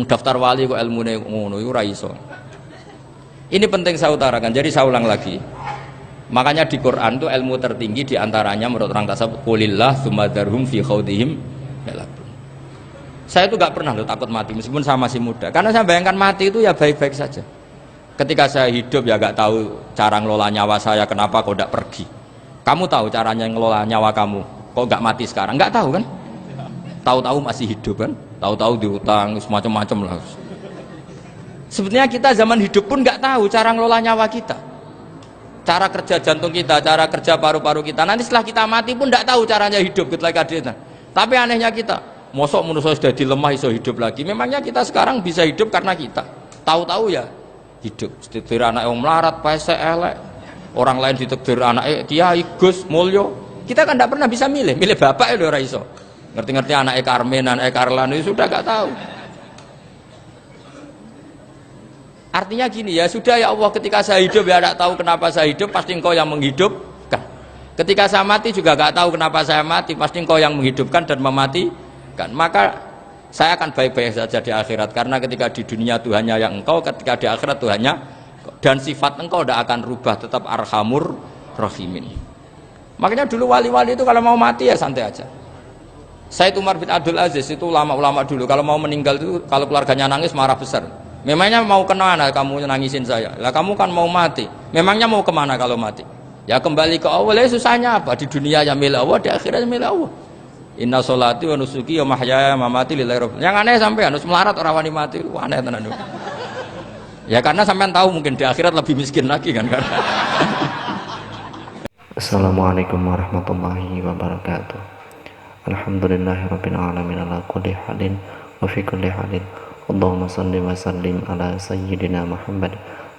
Daftar wali kok ilmune ngono iku ora iso. Ini penting saya utarakan. Jadi saya ulang lagi. Makanya di Quran itu ilmu tertinggi diantaranya menurut orang tasawuf qulillah tsumma dzarhum fi khaudihim yalabun. Saya itu gak pernah loh takut mati meskipun saya masih muda. Karena saya bayangkan mati itu ya baik-baik saja. Ketika saya hidup ya gak tahu cara ngelola nyawa saya, kenapa kok gak pergi. Kamu tahu caranya ngelola nyawa kamu, kok gak mati sekarang? Gak tahu kan? Tahu-tahu masih hidup kan? Tahu-tahu diutang semacam-macam lah. Sebetulnya kita zaman hidup pun gak tahu cara ngelola nyawa kita, cara kerja jantung kita, cara kerja paru-paru kita. Nanti setelah kita mati pun gak tahu caranya hidup ketika kita. Tapi anehnya kita, mosok manusia sudah dilemah iso hidup lagi. Memangnya kita sekarang bisa hidup karena kita tahu-tahu ya hidup. Ditakdir anak yang melarat, pesek, elek. Orang lain ditakdir anak kiai, Gus, mulyo. Kita kan tidak pernah bisa milih bapak itu ora iso. Ngerti-ngerti anak Karmen, anak Karlan itu sudah gak tahu. Artinya gini ya, sudah ya Allah, ketika saya hidup ya tidak tahu kenapa saya hidup, pasti engkau yang menghidupkan. Ketika saya mati juga gak tahu kenapa saya mati, pasti engkau yang menghidupkan dan mematikan. Maka saya akan baik-baik saja di akhirat, karena ketika di dunia Tuhannya yang engkau, ketika di akhirat Tuhannya, dan sifat engkau tidak akan rubah, tetap arhamur rahimin. Makanya dulu wali-wali itu kalau mau mati ya santai aja. Said Umar bin Abdul Aziz itu ulama-ulama dulu, kalau mau meninggal itu kalau keluarganya nangis marah besar. Memangnya mau kemana kamu nangisin saya? Lah kamu kan mau mati. Memangnya mau kemana kalau mati? Ya kembali ke Allah. Ya susahnya apa? Di dunia ya milik Allah, di akhirat milik Allah. Inna sholati wa nusuki wa mahyaya wa mamati lillahi rabbil. Yang aneh sampai harus melarat orang wani mati. Wah, aneh tenan. Ya karena sampean tahu mungkin di akhirat lebih miskin lagi kan. Assalamualaikum warahmatullahi wabarakatuh. Alhamdulillahirabbil alamin ala kulli halin wa fi kulli halin. Allahumma salli wa sallim ala sayyidina Muhammad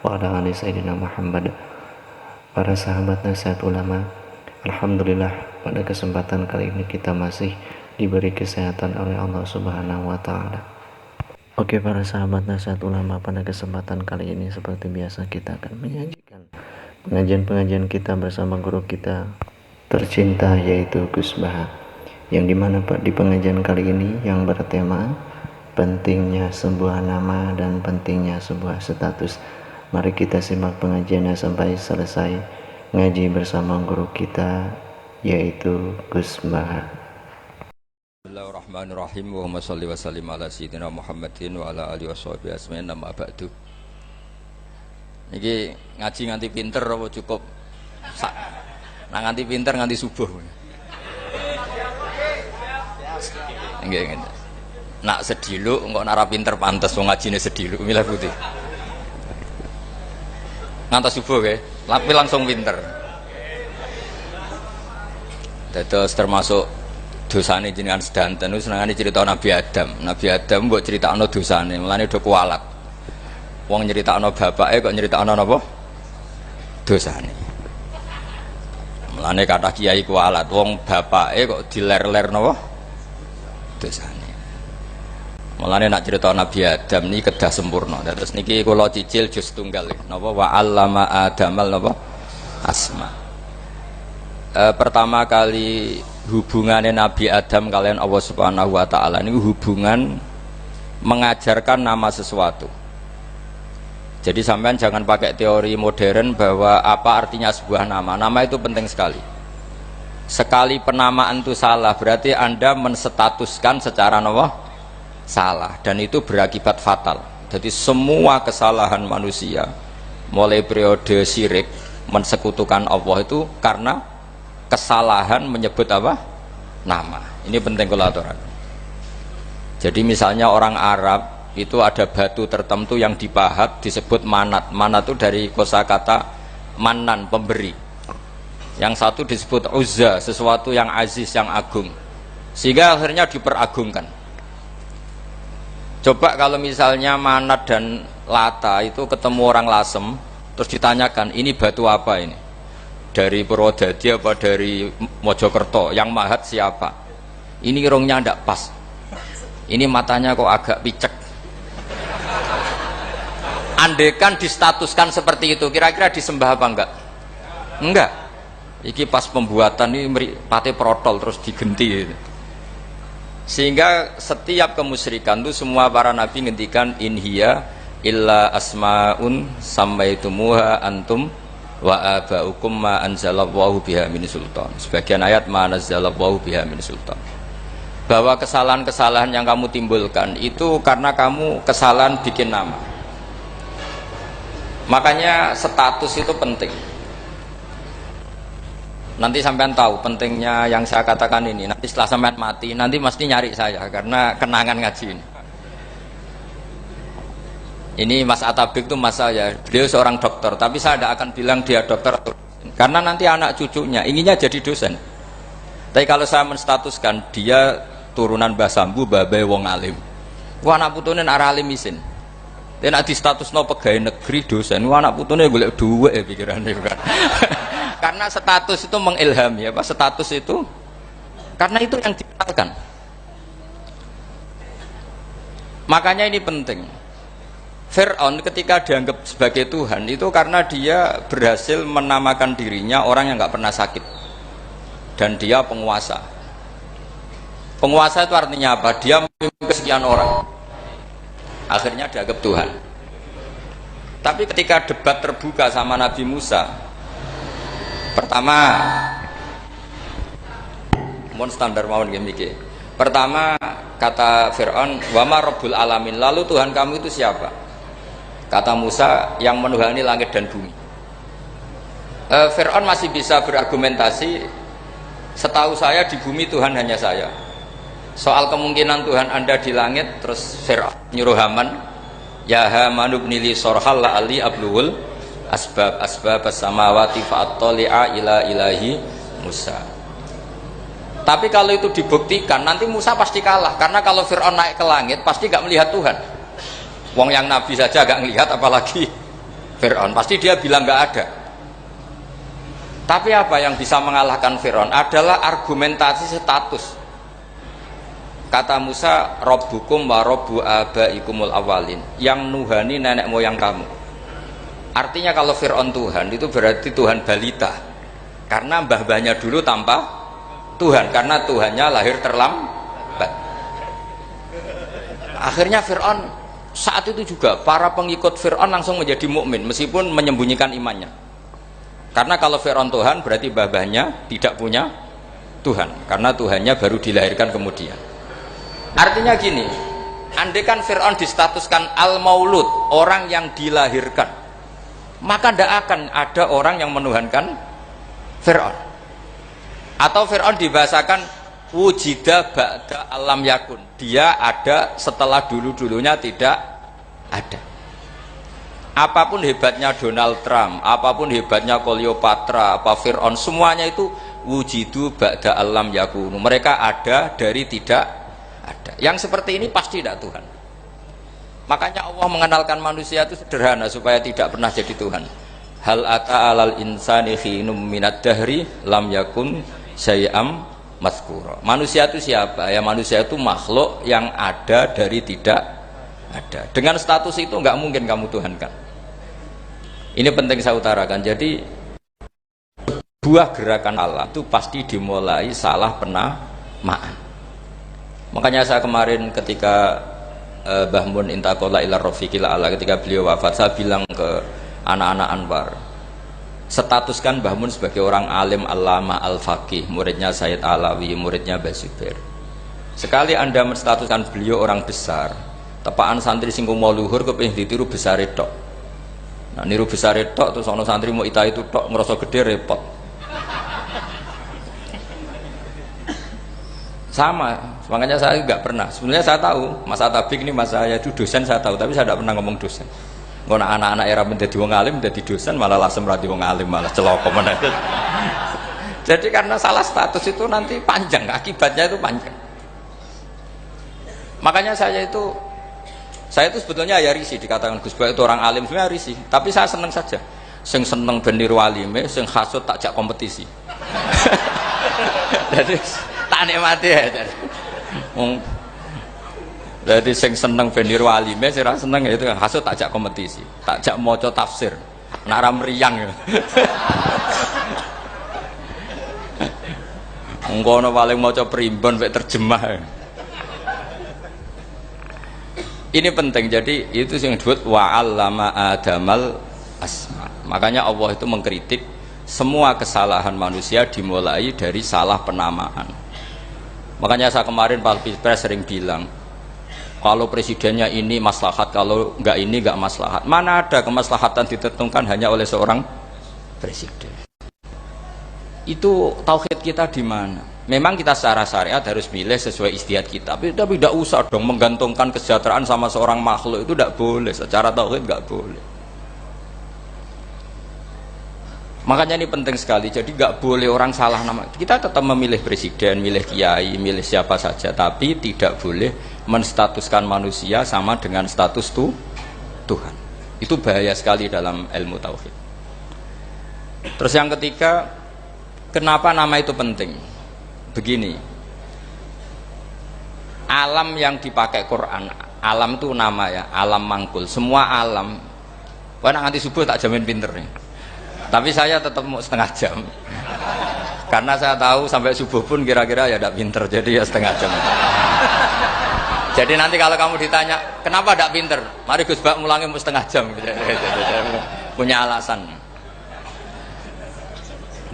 wa ala ali sayyidina Muhammad. Para sahabat nasihat ulama, alhamdulillah pada kesempatan kali ini kita masih diberi kesehatan oleh Allah Subhanahu wa taala. Oke para sahabat nasihat ulama, pada kesempatan kali ini seperti biasa kita akan menyajikan pengajian-pengajian kita bersama guru kita tercinta, yaitu Gus Baha, yang dimana di pengajian kali ini yang bertema pentingnya sebuah nama dan pentingnya sebuah status. Mari kita simak pengajiannya sampai selesai, ngaji bersama guru kita yaitu Gus Baha. Bismillahirrahmanirrahim. Allahumma sholli wa sallim ala sayyidina Muhammadin wa ala alihi washabihi ajmain. Amma ba'du. Niki ngaji nganti pinter apa cukup nah nganti pinter nganti subuh. Nggih. Nak sediluk engko nara pinter pantes wong ngajine sediluk milih putih. Ngantos subuh nggih, tapi langsung pinter. Dados termasuk dosane jenengan sedanten niku senengane cerita Nabi Adam. Nabi Adam mbok critakno dosane, mulane do kualat. Wong nyeritakno bapake kok nyeritakno napa? Dosane. Mulane kathah kiai kualat, wong bapake kok diler-ler napa? Dosane. Mulane nak cerita Nabi Adam niki kedah sempurna. Terus niki kula cicil juz tunggal napa wa 'allama Adamal napa asma. Pertama kali hubungannya Nabi Adam kalian Allah Subhanahu wa taala ini hubungan mengajarkan nama sesuatu. Jadi sampean jangan pakai teori modern bahwa apa artinya sebuah nama. Nama itu penting sekali. Sekali penamaan itu salah berarti Anda menstatuskan secara napa? Salah, dan itu berakibat fatal. Jadi semua kesalahan manusia mulai periode syirik mensekutukan Allah itu karena kesalahan menyebut apa? Nama. Ini penting kalau aturan. Jadi misalnya orang Arab itu ada batu tertentu yang dipahat disebut manat. Manat itu dari kosakata manan, pemberi. Yang satu disebut uzza, sesuatu yang aziz, yang agung, sehingga akhirnya diperagungkan. Coba kalau misalnya Manat dan Lata itu ketemu orang Lasem, terus ditanyakan, ini batu apa ini? Dari Purwodadi apa dari Mojokerto? Yang mahat siapa? Ini irungnya tidak pas. Ini matanya kok agak picek. Andekan distatuskan seperti itu, kira-kira disembah apa enggak? Enggak. Iki pas pembuatan ini pate protol terus digenti. Sehingga setiap kemusyrikan itu semua para nabi ngendikan in hiya illa asmaun sammaitumuha antum wa abaukum ma anzalallahu biha min sultan. Sebagian ayat ma anzalallahu biha min sultan. Bahwa kesalahan-kesalahan yang kamu timbulkan itu karena kamu kesalahan bikin nama. Makanya status itu penting. Nanti sampean tahu pentingnya yang saya katakan ini. Nanti setelah sampean mati, nanti mesti nyari saya karena kenangan ngaji ini. Ini Mas Atabik itu mas saya. Beliau seorang dokter, tapi saya tidak akan bilang dia dokter atau dosen. Karena nanti anak cucunya inginnya jadi dosen. Tapi kalau saya menstatuskan dia turunan Mbah Sambu, babai wong alim. Wah anak putune arah alim isin. Dia nak di status no pegawai negeri dosen. Wah anak putune golek duit pikirannya kan. Karena status itu mengilhami apa? Status itu karena itu yang dikenalkan. Makanya ini penting. Fir'aun ketika dianggap sebagai Tuhan itu karena dia berhasil menamakan dirinya orang yang nggak pernah sakit dan dia penguasa. Penguasa itu artinya apa? Dia memimpin sekian orang. Akhirnya dianggap Tuhan. Tapi ketika debat terbuka sama Nabi Musa, pertama, mohon standar mawon gimmick. Pertama kata Fir'aun, wama Rabbul Alamin. Lalu Tuhan kamu itu siapa? Kata Musa, yang menuhani langit dan bumi. Fir'aun masih bisa berargumentasi. Setahu saya di bumi Tuhan hanya saya. Soal kemungkinan Tuhan Anda di langit, terus Fir'aun nyuruh Haman, ya Haman ibni li sorhal la'ali abluhul asbab as-samawati fa'attali'a ila ilahi Musa. Tapi kalau itu dibuktikan, nanti Musa pasti kalah. Karena kalau Fir'aun naik ke langit, pasti gak melihat Tuhan. Wong yang Nabi saja gak melihat, apalagi Fir'aun. Pasti dia bilang gak ada. Tapi apa yang bisa mengalahkan Fir'aun adalah argumentasi status. Kata Musa, Rabbukum wa Rabbu abaikumul awalin. Yang nuhani nenek moyang kamu. Artinya kalau Fir'aun Tuhan, itu berarti Tuhan balita. Karena mbah-mbahnya dulu tanpa Tuhan, karena Tuhannya lahir terlambat. Akhirnya Fir'aun saat itu juga para pengikut Fir'aun langsung menjadi mukmin meskipun menyembunyikan imannya. Karena kalau Fir'aun Tuhan berarti mbah-mbahnya tidak punya Tuhan, karena Tuhannya baru dilahirkan kemudian. Artinya gini, andai kan Fir'aun distatuskan al-maulud, orang yang dilahirkan, maka tidak akan ada orang yang menuhankan Fir'aun. Atau Fir'aun dibahasakan wujida ba'da alam yakun, dia ada setelah dulu-dulunya tidak ada. Apapun hebatnya Donald Trump, apapun hebatnya Cleopatra, apa Fir'aun, semuanya itu wujidu ba'da alam yakun, mereka ada dari tidak ada. Yang seperti ini pasti tidak Tuhan. Makanya Allah mengenalkan manusia itu sederhana supaya tidak pernah jadi Tuhan. Hal ata alal insani khinum minad dahri lam yakun syai'am mazkura. Manusia itu siapa? Ya manusia itu makhluk yang ada dari tidak ada. Dengan status itu nggak mungkin kamu tuhankan. Ini penting saya utarakan. Jadi buah gerakan Allah itu pasti dimulai salah penamaan. Makanya saya kemarin ketika Mbah Mun intaqala ila rafiqil a'la, ketika beliau wafat, saya bilang ke anak-anak Anwar, statuskan Mbah Mun sebagai orang alim alama al-faqih, muridnya Sayyid Alawi, muridnya Mbah Zubair. Sekali Anda menstatuskan beliau orang besar, tepaan santri singgung mau luhur kepengin ditiru besar tok. Nah niru besar tok terus ono santri mau ita itu tok ngerasa gede repot. Sama, makanya saya nggak pernah. Sebenarnya saya tahu, Mas Atabik ini mas saya itu dosen saya tahu, tapi saya tidak pernah ngomong dosen. Kalau anak-anak era menjadi wong alim, menjadi dosen malah langsung merati wong alim, malah celoko mana. Jadi karena salah status itu nanti panjang, akibatnya itu panjang. Makanya saya itu sebetulnya ya risih dikatakan Gus Baik itu orang alim, sebenarnya risih. Tapi saya seneng saja. Sing seneng ben niru alime, sing hasud tak jak kompetisi. Jadi tak nikmati ya. Jadi sing seneng ben niru alime, sing ra seneng itu hasud tak jak kompetisi, tak jak maca tafsir. Nek ra mriyang ya. Engko ana paling maca primbon mek terjemah. Ini penting. Jadi itu yang disebut wa'allama adamal asma. Makanya Allah itu mengkritik semua kesalahan manusia dimulai dari salah penamaan. Makanya saya kemarin Pak Pilpres sering bilang, kalau presidennya ini maslahat, kalau enggak ini enggak maslahat. Mana ada kemaslahatan ditentukan hanya oleh seorang presiden. Itu tauhid kita di mana? Memang kita secara syariat harus milih sesuai ijtihad kita, tapi tidak usah dong menggantungkan kesejahteraan sama seorang makhluk, itu tidak boleh, secara tauhid tidak boleh. Makanya ini penting sekali, jadi nggak boleh orang salah nama. Kita tetap memilih presiden, milih kiai, milih siapa saja, tapi tidak boleh menstatuskan manusia sama dengan status Tuhan. Itu bahaya sekali dalam ilmu tauhid. Terus yang ketiga, kenapa nama itu penting? Begini, alam yang dipakai Quran, alam itu nama ya, alam mangkul, semua alam. Wah, nanti subuh tak jamin pinter nih. Tapi saya tetap mau setengah jam, karena saya tahu sampai subuh pun kira-kira ya tidak pinter, jadi ya setengah jam. Jadi nanti kalau kamu ditanya kenapa tidak pinter, mari Gus Bak mulangi mau setengah jam, punya alasan.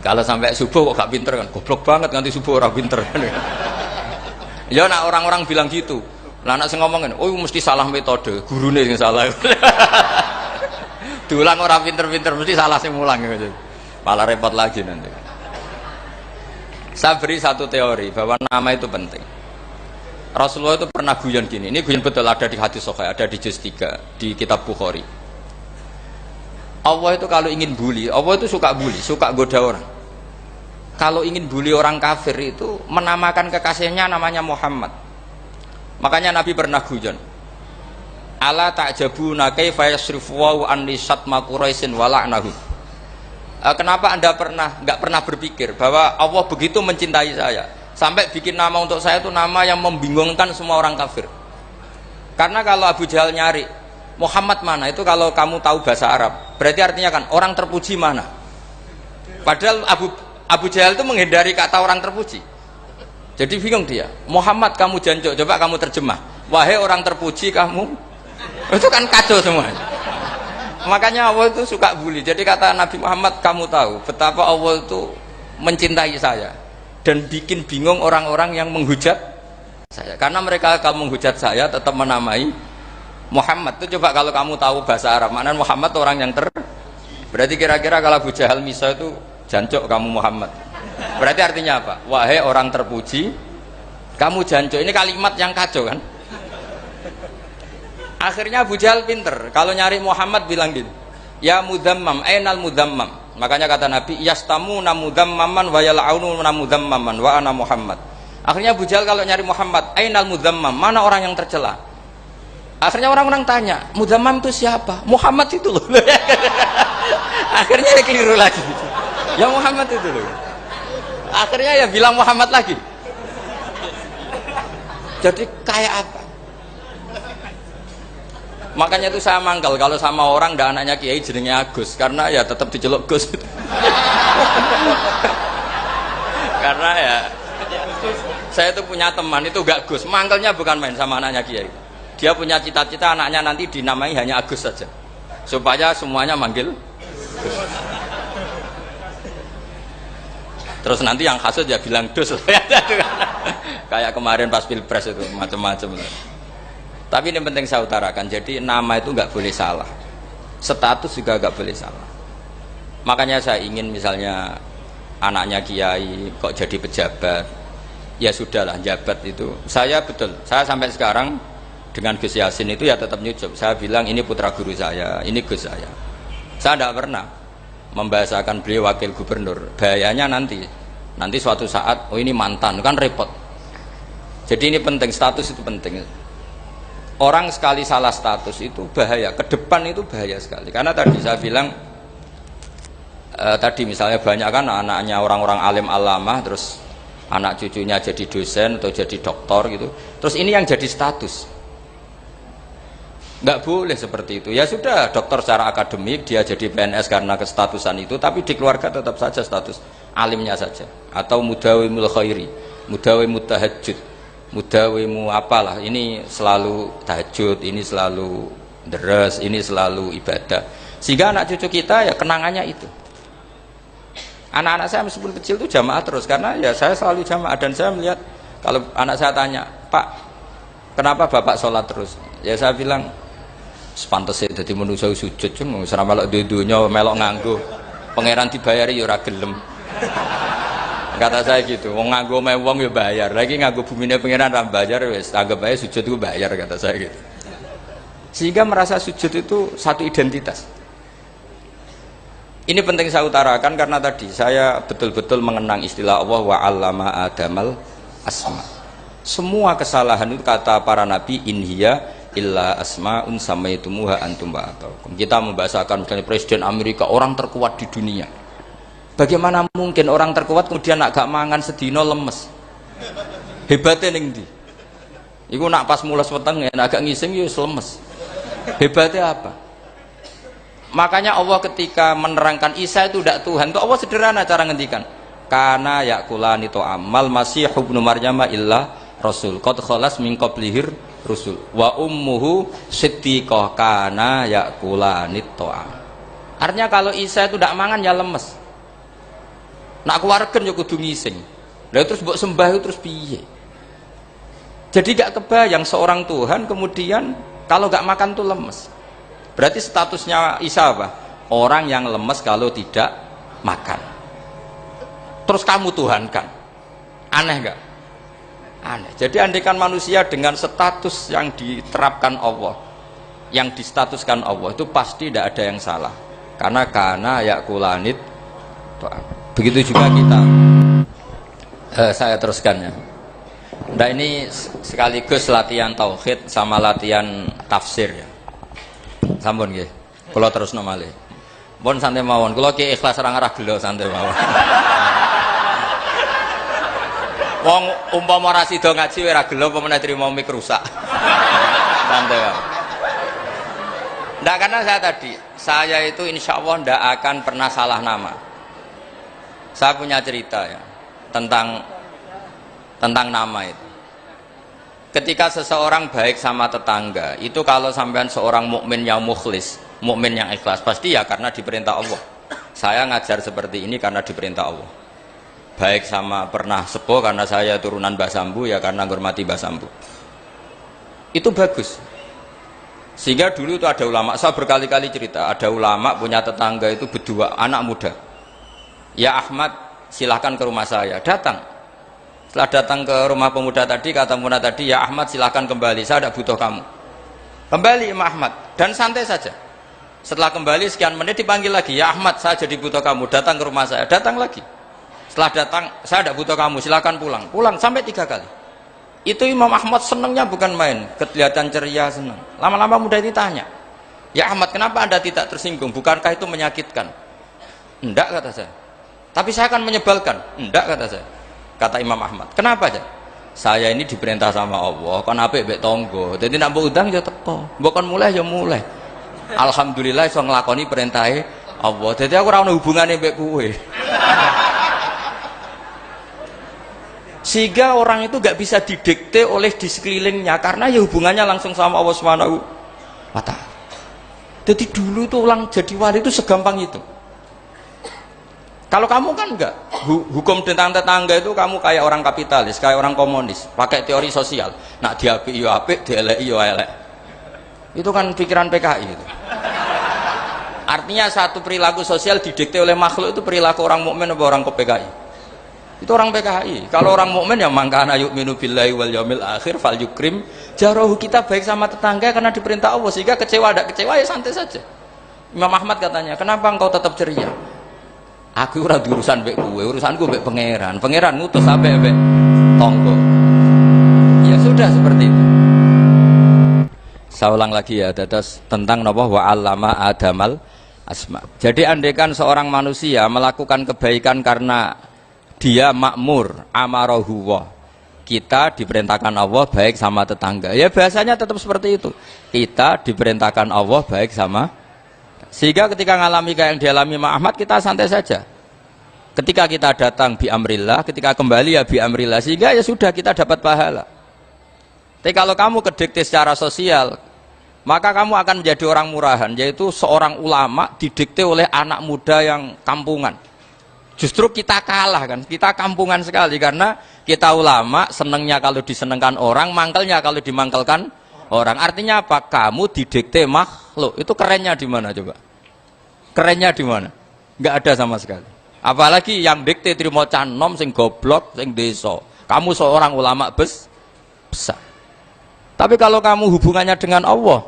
Kalau sampai subuh kok gak pinter kan, goblok banget nganti subuh orang pinter. Ya nak orang-orang bilang gitu. Lah anak sing ngomongin, oh mesti salah metode, gurune sing salah. Diulang orang pinter-pinter mesti salah sing mulang gitu. Malah repot lagi nanti. Saya beri satu teori bahwa nama itu penting. Rasulullah itu pernah guyon gini. Ini guyon betul, ada di hadis sahih, ada di juz 3 di kitab Bukhari. Allah itu kalau ingin bully, Allah itu suka bully, suka goda orang. Kalau ingin bully orang kafir itu menamakan kekasihnya namanya Muhammad. Makanya Nabi pernah guyon, ala ta'jabuna kaifa yasrifu wa anni syatma quraisin wa la'nahu. Kenapa Anda nggak pernah berpikir bahwa Allah begitu mencintai saya sampai bikin nama untuk saya itu nama yang membingungkan semua orang kafir? Karena kalau Abu Jahal nyari Muhammad mana, itu kalau kamu tahu bahasa Arab berarti artinya kan orang terpuji mana. Padahal Abu Jahal itu menghindari kata orang terpuji. Jadi bingung dia, Muhammad kamu jancuk, coba kamu terjemah, wahai orang terpuji kamu. Itu kan kacau semua. Makanya Allah itu suka bully. Jadi kata Nabi Muhammad, kamu tahu betapa Allah itu mencintai saya dan bikin bingung orang-orang yang menghujat saya, karena mereka kalau menghujat saya tetap menamai Muhammad. Itu coba kalau kamu tahu bahasa Arab, maknanya Muhammad orang yang berarti kira-kira kalau Abu Jahal Misa itu jancuk kamu Muhammad, berarti artinya apa? Wahai orang terpuji kamu jancuk. Ini kalimat yang kacau kan. Akhirnya Abu Jahal pinter, kalau nyari Muhammad bilang gitu, ya mudammam, ainal mudammam. Makanya kata Nabi, yastamuna mudammaman wa yal'aununa mudammaman wa ana Muhammad. Akhirnya Abu Jahal kalau nyari Muhammad, ainal mudammam, mana orang yang tercela. Akhirnya orang-orang tanya, mudammam itu siapa? Muhammad itu loh. Akhirnya dia keliru lagi. Ya Muhammad itu loh. Akhirnya ya bilang Muhammad lagi. Jadi kayak apa? Makanya itu saya mangkal kalau sama orang dan anaknya Kiai jenenge Agus, karena ya tetap diceluk Gus. Karena ya saya itu punya teman itu gak Gus, mangkalnya bukan main sama anaknya Kiai. Dia punya cita-cita anaknya nanti dinamai hanya Agus saja, supaya semuanya manggil Gus. Terus nanti yang hasut ya bilang Dus. Kayak kemarin pas Pilpres itu macam-macam. Tapi ini penting saya utarakan, jadi nama itu nggak boleh salah, status juga nggak boleh salah. Makanya saya ingin misalnya anaknya Kiai kok jadi pejabat, ya sudahlah, jabat itu. Saya betul, saya sampai sekarang dengan Gus Yasin itu ya tetap nyucup. Saya bilang ini putra guru saya, ini Gus saya. Saya tidak pernah membahasakan beliau wakil gubernur. Bahayanya nanti suatu saat, oh ini mantan, kan repot. Jadi ini penting, status itu penting. Orang sekali salah status itu bahaya, ke depan itu bahaya sekali. Karena tadi saya bilang, tadi misalnya banyak kan anaknya orang-orang alim alamah, terus anak cucunya jadi dosen atau jadi doktor gitu. Terus ini yang jadi status. Nggak boleh seperti itu. Ya sudah, dokter secara akademik dia jadi PNS karena kestatusan itu, tapi di keluarga tetap saja status alimnya saja. Atau mudawimul khairi, mudawimut tahajud. mudawimu apalah, ini selalu tahajud, ini selalu deres, ini selalu ibadah. Sehingga anak cucu kita ya kenangannya itu. Anak-anak saya meskipun kecil itu jamaah terus, karena ya saya selalu jamaah. Dan saya melihat kalau anak saya tanya, Pak, kenapa bapak sholat terus? Ya saya bilang, sepantasnya jadi manusia sujud, cuma selama melok dudunya melok nganggo, pangeran dibayari ya ora gelem. Kata saya gitu, wong nganggo mewong ya bayar, lagi nganggo bumine pangeran ra bayar wis anggap aja sujud itu bayar, kata saya gitu. Sehingga merasa sujud itu satu identitas. Ini penting saya utarakan karena tadi saya betul-betul mengenang istilah Allah wa 'allama adamal asma. Semua kesalahan itu kata para nabi in hiya illa asmaun samaitumuha antum ba'ataukum. Kita membahasakan misalnya presiden Amerika, orang terkuat di dunia. Bagaimana mungkin orang terkuat kemudian nak gak mangan sedino lemes? Hebatnya ning ndi? Iku nak pas mulas weteng nek agak ngising ya lemes. Hebatnya apa? Makanya Allah ketika menerangkan Isa itu tidak Tuhan, itu Allah sederhana cara ngendikan. Kana yakulani to'amal masih ibnu Maryam illa rasul qad khalas min qablihir rusul wa ummuhu siddiqah kana yakulani to'am. Artinya kalau Isa itu tidak mangan ya lemes. Nak keluarkan ya kudu ngising. Lah terus mbok sembah terus piye? Jadi gak kebayang seorang Tuhan kemudian kalau gak makan tuh lemes. Berarti statusnya Isa apa? Orang yang lemes kalau tidak makan. Terus kamu Tuhan kan? Aneh gak? Aneh. Jadi andaikan manusia dengan status yang diterapkan Allah, yang distatuskan Allah, itu pasti tidak ada yang salah. Karena yakulanit. Begitu juga kita. Saya teruskan ya. Nah ini sekaligus latihan tauhid sama latihan tafsir ya. Sampun nggih. Kula terusno malih. Pun santai mawon. Kula ki ikhlas ora ngarah gelo santai mawon. Wong umpama ora sida ngaji ora gelo apa meneh trimo mik rusak. Santai mawon. Ndak, karena saya itu insya Allah ndak akan pernah salah nama. Saya punya cerita ya tentang nama itu. Ketika seseorang baik sama tetangga, itu kalau sampean seorang mukmin yang mukhlis, mukmin yang ikhlas, pasti ya karena diperintah Allah. Saya ngajar seperti ini karena diperintah Allah. Baik sama pernah sepuh karena saya turunan Mbah Sambu, ya karena menghormati Mbah Sambu. Itu bagus. Sehingga dulu itu ada ulama, saya berkali-kali cerita, ada ulama punya tetangga itu berdua anak muda. Ya Ahmad, silahkan ke rumah saya. Datang. Setelah datang ke rumah pemuda tadi, kata pemuda tadi, ya Ahmad silahkan kembali, saya tidak butuh kamu. Kembali Imam Ahmad, dan santai saja. Setelah kembali sekian menit dipanggil lagi, ya Ahmad saya jadi butuh kamu, datang ke rumah saya. Datang lagi. Setelah datang, saya tidak butuh kamu, silahkan pulang. Pulang sampai 3 kali. Itu Imam Ahmad senangnya bukan main, kelihatan ceria, senang. Lama-lama muda ini tanya, ya Ahmad kenapa anda tidak tersinggung, bukankah itu menyakitkan? Enggak, kata saya. Tapi saya akan menyebalkan. Enggak, kata saya. Kata Imam Ahmad. Kenapa aja? Saya ini diperintah sama Allah, kan apik mbek tangga. Dadi nek mbok udang ya teko. Mbok kon mulai ya mulai. Alhamdulillah iso nglakoni perintahe Allah. Dadi aku ora ono hubungane mbek kowe. Sehingga orang itu gak bisa didikte oleh di sekelilingnya karena ya hubungannya langsung sama Allah Subhanahu wa ta'ala. Jadi dulu tuh orang jadi wali itu segampang itu. Kalau kamu kan enggak, hukum tentang tetangga itu kamu kayak orang kapitalis, kayak orang komunis, pakai teori sosial. Nak diapik yo apik, dieleki yo elek. Itu kan pikiran PKI itu. Artinya satu perilaku sosial didikte oleh makhluk itu perilaku orang mukmin atau orang PKI. Itu orang PKI. Kalau orang mukmin ya mangkana yu'minu billahi wal yaumil akhir fal yukrim jarahu. Kita baik sama tetangga karena diperintah Allah, sehingga kecewa ada kecewa ya santai saja. Imam Ahmad katanya, kenapa engkau tetap ceria? Aku ora urusan mbek kowe, urusanku mbek pangeran. Pangeran ngutus sampe mbek tonggo. Ya sudah seperti itu. Saya ulang lagi ya, dados tentang napa wa 'allama adamal asma. Jadi andaikan seorang manusia melakukan kebaikan karena dia makmur, amarahu wa. Kita diperintahkan Allah baik sama tetangga. Ya bahasanya tetap seperti itu. Kita diperintahkan Allah baik sama. Sehingga ketika ngalami kayak yang dialami Imam Ahmad, kita santai saja. Ketika kita datang bi amrillah, ketika kembali ya bi amrillah, sehingga ya sudah kita dapat pahala. Tapi kalau kamu kedikte secara sosial, maka kamu akan menjadi orang murahan, yaitu seorang ulama didikte oleh anak muda yang kampungan. Justru kita kalah kan, kita kampungan sekali karena kita ulama senengnya kalau disenengkan orang, mangkelnya kalau dimangkelkan orang. Artinya apa? Kamu didikte makhluk. Itu kerennya di mana coba? Kerennya di mana? Nggak ada sama sekali. Apalagi yang dikte trimo canom sing goblok sing desa. Kamu seorang ulama besar. Tapi kalau kamu hubungannya dengan Allah,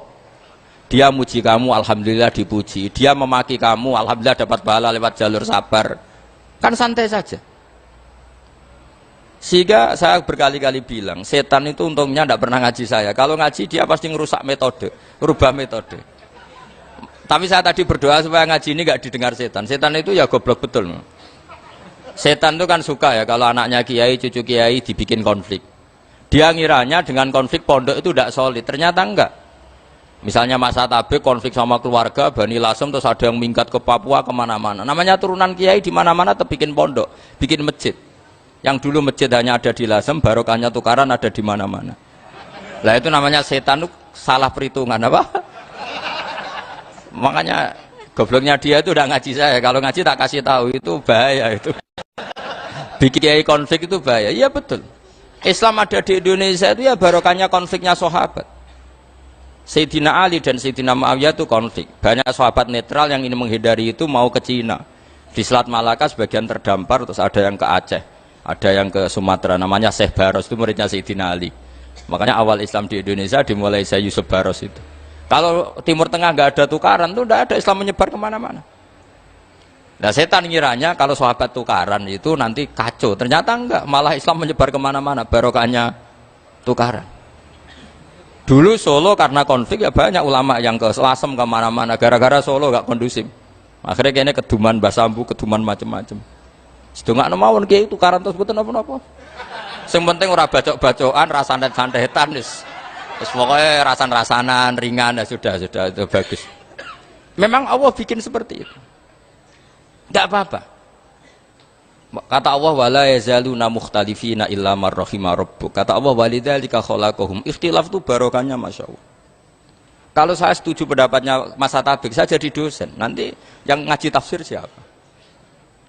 dia muji kamu, alhamdulillah dipuji. Dia memaki kamu, alhamdulillah dapat pahala lewat jalur sabar. Kan santai saja. Sehingga saya berkali-kali bilang, setan itu untungnya tidak pernah ngaji saya. Kalau ngaji dia pasti ngerusak metode, rubah metode. Tapi saya tadi berdoa supaya ngaji ini nggak didengar setan. Setan itu ya goblok betul. Setan itu kan suka ya kalau anaknya kiai, cucu kiai dibikin konflik. Dia ngiranya dengan konflik pondok itu tidak solid, ternyata enggak. Misalnya Mas Atabe konflik sama keluarga, Bani Lasem, terus ada yang minggat ke Papua, kemana-mana. Namanya turunan kiai di mana-mana tetap bikin pondok, bikin masjid. Yang dulu masjid hanya ada di Lasem, barokahnya tukaran ada di mana-mana. Lah itu namanya setan, itu salah perhitungan apa? Makanya gobloknya dia itu udah ngaji saya. Kalau ngaji tak kasih tahu itu bahaya itu. Bikin kiai konflik itu bahaya. Iya betul. Islam ada di Indonesia itu ya barokahnya konfliknya sahabat. Sayyidina Ali dan Sayyidina Muawiyah itu konflik. Banyak sahabat netral yang ingin menghindari itu mau ke Cina. Di Selat Malaka sebagian terdampar, terus ada yang ke Aceh, ada yang ke Sumatera. Namanya Syekh Baros, itu muridnya Sayyidina Ali. Makanya awal Islam di Indonesia dimulai Syekh Yusuf Baros itu. Kalau Timur Tengah nggak ada tukaran, itu tidak ada Islam menyebar kemana-mana. Nah setan ngiranya kalau sahabat tukaran itu nanti kacau, ternyata enggak, malah Islam menyebar kemana-mana, barokahnya tukaran. Dulu Solo karena konflik ya banyak ulama yang ke Lasem kemana-mana, gara-gara Solo gak kondusif. Akhirnya kayaknya keduman basambu, keduman macem-macem. Sedengak nemawon kiai tukaran terus betul apa-apa. Yang penting ora bacok-bacokan, rasanan-santetan, terus pokoknya rasan-rasanan ringan, ya sudah itu bagus. Memang Allah bikin seperti itu. Tidak apa-apa. Kata Allah wala yazaluna mukhtalifina illa man rahima rabbuk. Kata Allah walidzalika khalaqahum. Ikhtilaf itu barokahnya masyaallah. Kalau saya setuju pendapatnya Mas Atabik, saya jadi dosen. Nanti yang ngaji tafsir siapa?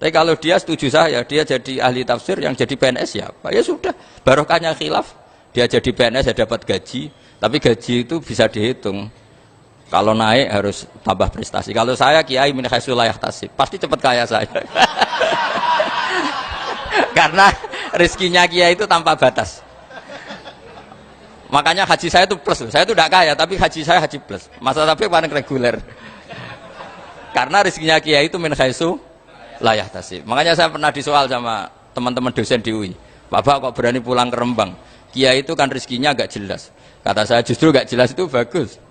Tapi kalau dia setuju saya, dia jadi ahli tafsir, yang jadi PNS siapa? Ya sudah, barokahnya khilaf. Dia jadi PNS, dia dapat gaji. Tapi gaji itu bisa dihitung. Kalau naik harus tambah prestasi. Kalau saya kiai min haitsu la yahtasib, pasti cepat kaya saya. Karena rezekinya kiai itu tanpa batas. Makanya haji saya itu plus. Saya itu tidak kaya, tapi haji saya haji plus. Masa tapi paling reguler. Karena rezekinya kiai itu min haitsu la yahtasib. Makanya saya pernah disoal sama teman-teman dosen di UI. Bapak kok berani pulang ke Rembang? Kiai itu kan rezekinya agak jelas. Kata saya justru agak jelas itu bagus.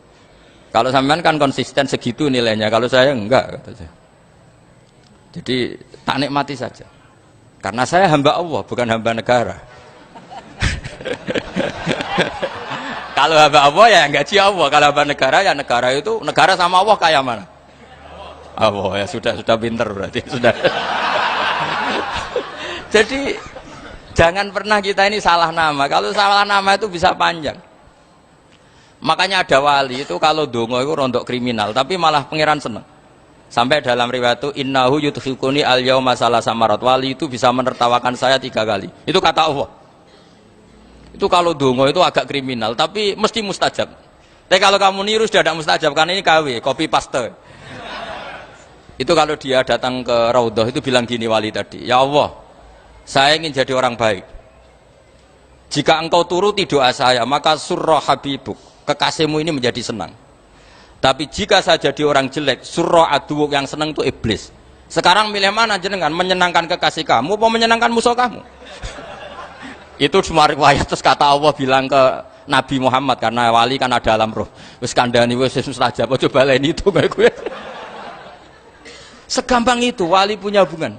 Kalau sampean kan konsisten segitu nilainya, kalau saya enggak, kata saya. Jadi tak nikmati saja. Karena saya hamba Allah, bukan hamba negara. Kalau hamba Allah ya gaji Allah, kalau hamba negara ya negara itu, negara sama Allah kayak mana? Allah ya sudah pinter berarti sudah. Jadi jangan pernah kita ini salah nama. Kalau salah nama itu bisa panjang. Makanya ada wali itu kalau dongo itu rontok kriminal, tapi malah pangeran seneng. Sampai dalam riwayat itu innahu yudhikuni al yauma salasa marat. Wali itu bisa menertawakan saya 3 kali. Itu kata Allah. Itu kalau dongo itu agak kriminal, tapi mesti mustajab. Tapi kalau kamu niru sudah tidak mustajab, karena ini KW, copy paste. Itu kalau dia datang ke Raudhah itu bilang gini wali tadi, ya Allah, saya ingin jadi orang baik. Jika engkau turuti doa saya, maka surra habibuk, kekasihmu ini menjadi senang. Tapi jika saya jadi orang jelek, surra aduwuk, yang senang itu iblis. Sekarang milih mana jenengan? Menyenangkan kekasih kamu atau menyenangkan musuh kamu? Itu semua riwayat. Terus kata Allah bilang ke Nabi Muhammad, karena wali kan ada alam roh. Wis kandhani wis mustajab, aja baleni itu kayak gue. Segampang itu wali punya hubungan.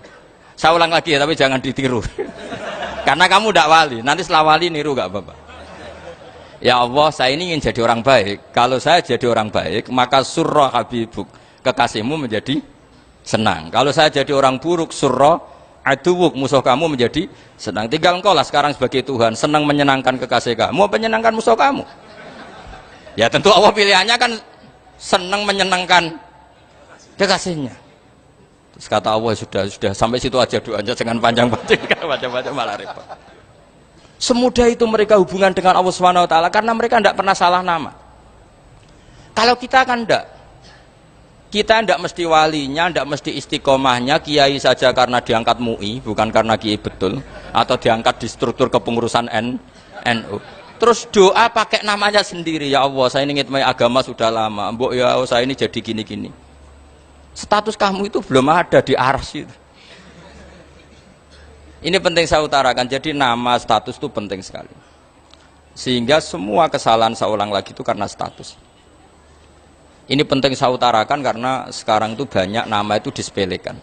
Saya ulang lagi ya, tapi jangan ditiru. Karena kamu tidak wali, nanti setelah wali niru gak apa-apa. Ya Allah, saya ini ingin jadi orang baik. Kalau saya jadi orang baik, maka surra habibuk, kekasihmu menjadi senang. Kalau saya jadi orang buruk, surra aduwuk, musuh kamu menjadi senang. Tinggal engkau lah sekarang sebagai Tuhan, senang menyenangkan kekasih kamu apa menyenangkan musuh kamu? Ya tentu Allah pilihannya kan senang menyenangkan kekasihnya. Terus kata Allah, sudah sampai situ aja doanya, jangan panjang-panjang malah repot. Semudah itu mereka hubungan dengan Allah Subhanahu wa taala karena mereka tidak pernah salah nama. Kalau kita kan enggak. Kita tidak mesti walinya, tidak mesti istiqomahnya, kiai saja karena diangkat MUI, bukan karena kiai betul, atau diangkat di struktur kepengurusan NU. Terus doa pakai namanya sendiri, ya Allah, saya ini ngitmai agama sudah lama, mbok ya saya ini jadi gini-gini. Status kamu itu belum ada di arsy itu. Ini penting saya utarakan, jadi nama status itu penting sekali. Sehingga semua kesalahan saya ulang lagi itu karena status. Ini penting saya utarakan karena sekarang itu banyak nama itu disepelekan.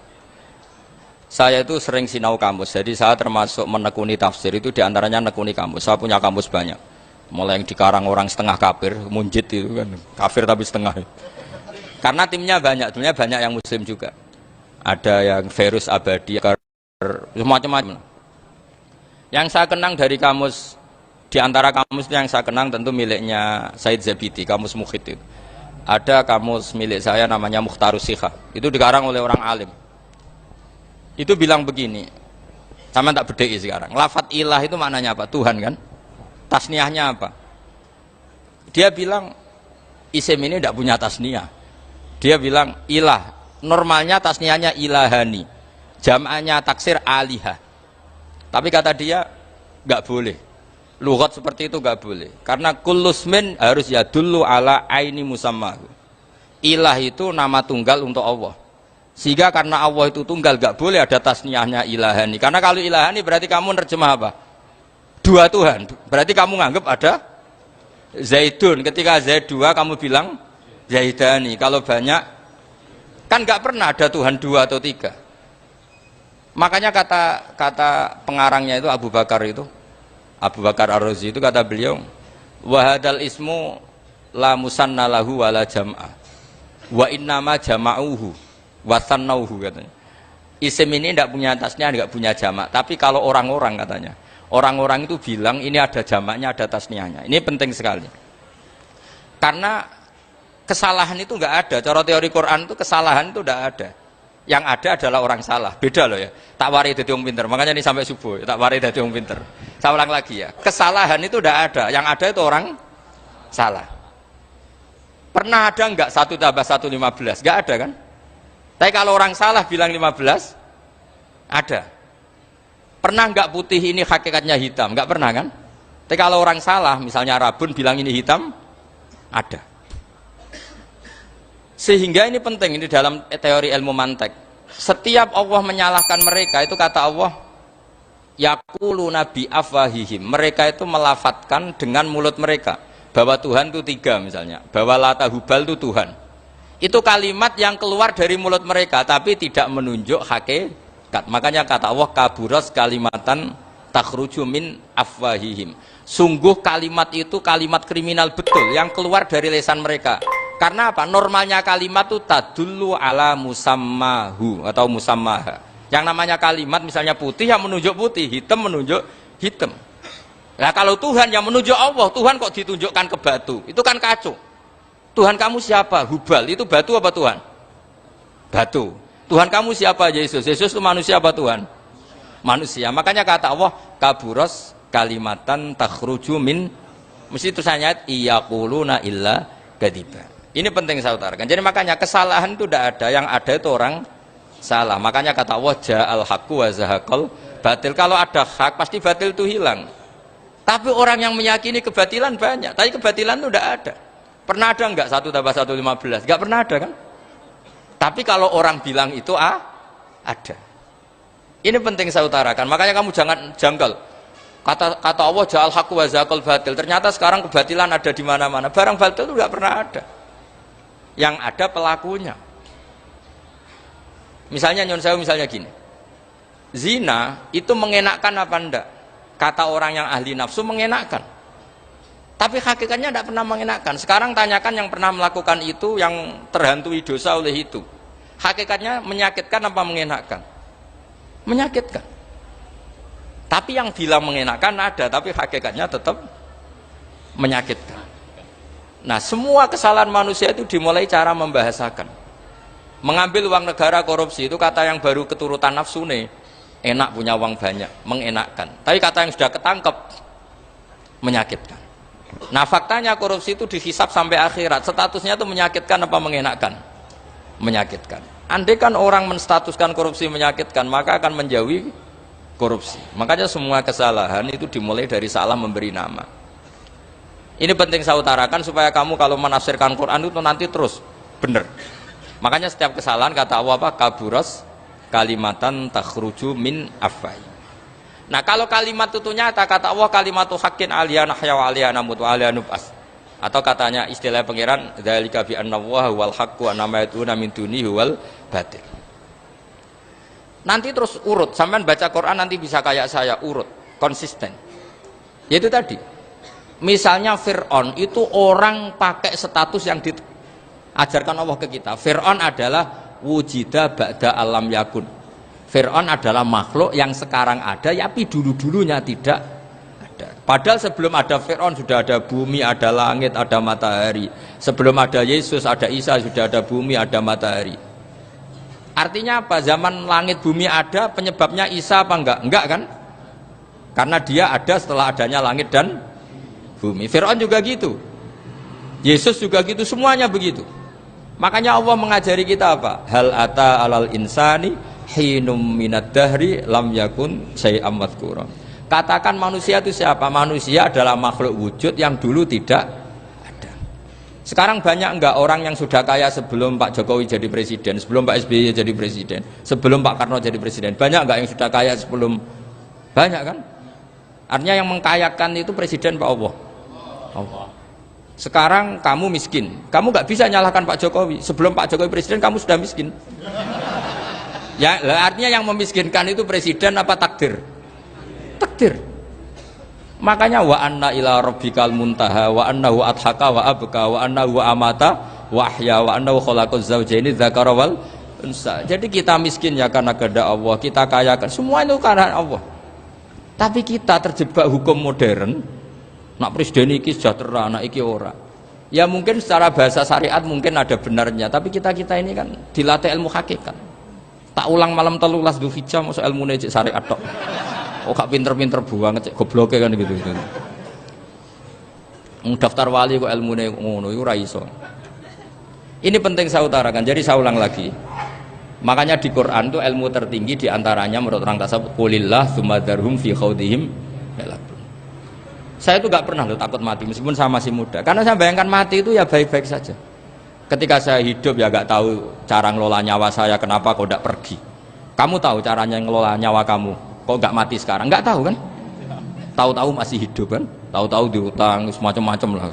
Saya itu sering sinau kamus, jadi saya termasuk menekuni tafsir itu diantaranya menekuni kamus. Saya punya kamus banyak, mulai yang dikarang orang setengah kafir, munjid itu kan, kafir tapi setengah. Karena timnya banyak yang muslim juga. Ada yang Ferus Abadi, macam-macam. Yang saya kenang dari kamus, diantara kamus yang saya kenang tentu miliknya Said Zabidi, kamus Mukhid itu. Ada kamus milik saya namanya Mukhtarus Sikha, itu dikarang oleh orang alim. Itu bilang begini, sama tak bedai sekarang, lafadz ilah itu maknanya apa? Tuhan kan? Tasniahnya apa? Dia bilang isim ini tidak punya tasniah. Dia bilang ilah, normalnya tasniahnya ilahani, jam'anya taksir alihah. Tapi kata dia nggak boleh. Lughat seperti itu gak boleh karena kullusmin harus yadullu ala aini musamma. Ilah itu nama tunggal untuk Allah, sehingga karena Allah itu tunggal gak boleh ada tasniahnya ilahani, karena kalau ilahani berarti kamu nerjemah apa? Dua Tuhan, berarti kamu nganggap ada Zaidun, ketika Zaid dua kamu bilang Zaidani. Kalau banyak kan gak pernah ada Tuhan dua atau tiga. Makanya kata pengarangnya itu Abu Bakar Ar-Razi itu kata beliau, wahadal ismu la musanna lahu wala jam'a wa innama jama'uhu wa sannauhu katanya. Isim ini tidak punya tasnya, tidak punya jamak, tapi kalau orang-orang katanya, orang-orang itu bilang ini ada jamaknya, ada tasniahnya. Ini penting sekali karena kesalahan itu nggak ada. Cara teori Quran itu kesalahan itu tidak ada. Yang ada adalah orang salah. Beda loh ya. Tak wari dadi wong pinter. Makanya ini sampai subuh. Tak wari dadi wong pinter. Saya ulang lagi ya. Kesalahan itu tidak ada. Yang ada itu orang salah. Pernah ada enggak 1 tambah 1 15? Enggak ada kan? Tapi kalau orang salah bilang 15, ada. Pernah enggak putih ini hakikatnya hitam? Enggak pernah kan? Tapi kalau orang salah, misalnya Rabun bilang ini hitam, ada. Sehingga ini penting, ini dalam teori ilmu mantek. Setiap Allah menyalahkan mereka itu kata Allah, yaquluna bi afwahihim. Mereka itu melafatkan dengan mulut mereka bahwa Tuhan itu 3 misalnya, bahwa Lata Hubal itu Tuhan. Itu kalimat yang keluar dari mulut mereka tapi tidak menunjuk hakikat. Makanya kata Allah, kaburas kalimatan takhruju min afwahihim. Sungguh kalimat itu kalimat kriminal betul yang keluar dari lisan mereka. Karena apa? Normalnya kalimat itu tadullu ala musammahu atau musammaha. Yang namanya kalimat misalnya putih yang menunjuk putih, hitam menunjuk hitam. Nah kalau Tuhan yang menunjuk Allah, Tuhan kok ditunjukkan ke batu? Itu kan kacau. Tuhan kamu siapa? Hubal. Itu batu apa Tuhan? Batu. Tuhan kamu siapa? Yesus. Yesus itu manusia apa Tuhan? Manusia. Makanya kata Allah, kaburos kalimatan takhruju min, mesti tulisannya iyaquluna illa kadiba. Ini penting saya utarakan. Jadi makanya kesalahan itu tidak ada, yang ada itu orang salah. Makanya kata Allah, ja'al haqqu wa zahaqal batil. Kalau ada hak pasti batil itu hilang. Tapi orang yang meyakini kebatilan banyak, tapi kebatilan itu tidak ada. Pernah ada enggak 1 tambah 1 15? Enggak pernah ada kan? Tapi kalau orang bilang itu ada. Ini penting saya utarakan. Makanya kamu jangan janggal. Kata Allah, ja'al haqqu wa zahaqal batil. Ternyata sekarang kebatilan ada di mana-mana. Barang batil itu enggak pernah ada. Yang ada pelakunya. Misalnya nyon sewu, misalnya gini, zina itu mengenakkan apa enggak? Kata orang yang ahli nafsu mengenakkan, tapi hakikatnya tidak pernah mengenakkan. Sekarang tanyakan yang pernah melakukan itu, yang terhantui dosa oleh itu, hakikatnya menyakitkan apa mengenakkan? menyakitkan. Tapi yang bilang mengenakan ada, tapi hakikatnya tetap menyakitkan. Nah, semua kesalahan manusia itu dimulai cara membahasakan. Mengambil uang negara, korupsi itu kata yang baru keturutan nafsu nih. Enak punya uang banyak, mengenakkan. Tapi kata yang sudah ketangkep menyakitkan. Nah, faktanya korupsi itu dihisab sampai akhirat. Statusnya itu menyakitkan apa mengenakkan? Menyakitkan. Andai kan orang menstatuskan korupsi menyakitkan, maka akan menjauhi korupsi. Makanya semua kesalahan itu dimulai dari salah memberi nama. Ini penting saya utarakan supaya kamu kalau menafsirkan Quran itu nanti terus benar. Makanya setiap kesalahan kata Allah apa? Kaburas kalimatan takhruju min afwai. Nah, kalau kalimat itu nyata kata Allah kalimatu haqqin aliyana nahya wa aliyana mut wa aliyana nub'as. Atau katanya istilah pangeran dzalika bi anna wa huwal haqqu wa nama yatuna min dunihi huwal batil. Nanti terus urut, sampean baca Quran nanti bisa kayak saya urut, konsisten. Yaitu tadi. Misalnya Fir'aun itu orang pakai status yang diajarkan Allah ke kita. Fir'aun adalah wujida ba'da alam yakun. Fir'aun adalah makhluk yang sekarang ada, tapi dulu-dulunya tidak ada. Padahal sebelum ada Fir'aun sudah ada bumi, ada langit, ada matahari. Sebelum ada Yesus, ada Isa, sudah ada bumi, ada matahari. Artinya apa? Zaman langit bumi ada, penyebabnya Isa apa enggak? Enggak kan? Karena dia ada setelah adanya langit dan bumi. Fir'aun juga gitu. Yesus juga gitu, semuanya begitu. Makanya Allah mengajari kita apa? Hal ata alal insani hinum minad dahri lam yakun syai'am madhkura. Katakan manusia itu siapa? Manusia adalah makhluk wujud yang dulu tidak ada. Sekarang banyak enggak orang yang sudah kaya sebelum Pak Jokowi jadi presiden, sebelum Pak SBY jadi presiden, sebelum Pak Karno jadi presiden? Banyak enggak yang sudah kaya sebelum? Banyak kan? Artinya yang mengkayakan itu presiden Pak Allah. Allah. Sekarang kamu miskin, kamu nggak bisa nyalahkan Pak Jokowi. Sebelum Pak Jokowi presiden kamu sudah miskin. Ya, artinya yang memiskinkan itu presiden apa takdir? Takdir. Makanya wa anna ila rabbikal muntaha wa annahu adhaka wa abka wa annahu amata wa ahya wa annahu khalaqaz zawjaini dzakara wal unsa. Jadi kita miskin ya karena kehendak Allah, kita kaya kan semua itu karena Allah. Tapi kita terjebak hukum modern. Nak presiden iki sejahtera, nak iki ora. Ya mungkin secara bahasa syariat mungkin ada benarnya, tapi kita ini kan dilatih ilmu hakikat. Tak ulang malam 13 Dzulhijjah masuk ilmu cek syariat tok. Oh gak pinter-pinter banget cek gobloke kan gitu. Daftar wali kok ilmune ngono iku ora iso. Ini penting saya utarakan. Jadi saya ulang lagi. Makanya di Quran itu ilmu tertinggi diantaranya menurut orang tasawuf qulillah tsumma dzarhum fi khaudihim yalabun. Saya itu gak pernah loh takut mati meskipun saya masih muda. Karena saya bayangkan mati itu ya baik-baik saja. Ketika saya hidup ya gak tahu cara ngelola nyawa saya, kenapa kok gak pergi. Kamu tahu caranya ngelola nyawa kamu, kok gak mati sekarang? Gak tahu kan? Tahu-tahu masih hidup kan? Tahu-tahu diutang, semacam-macam lah.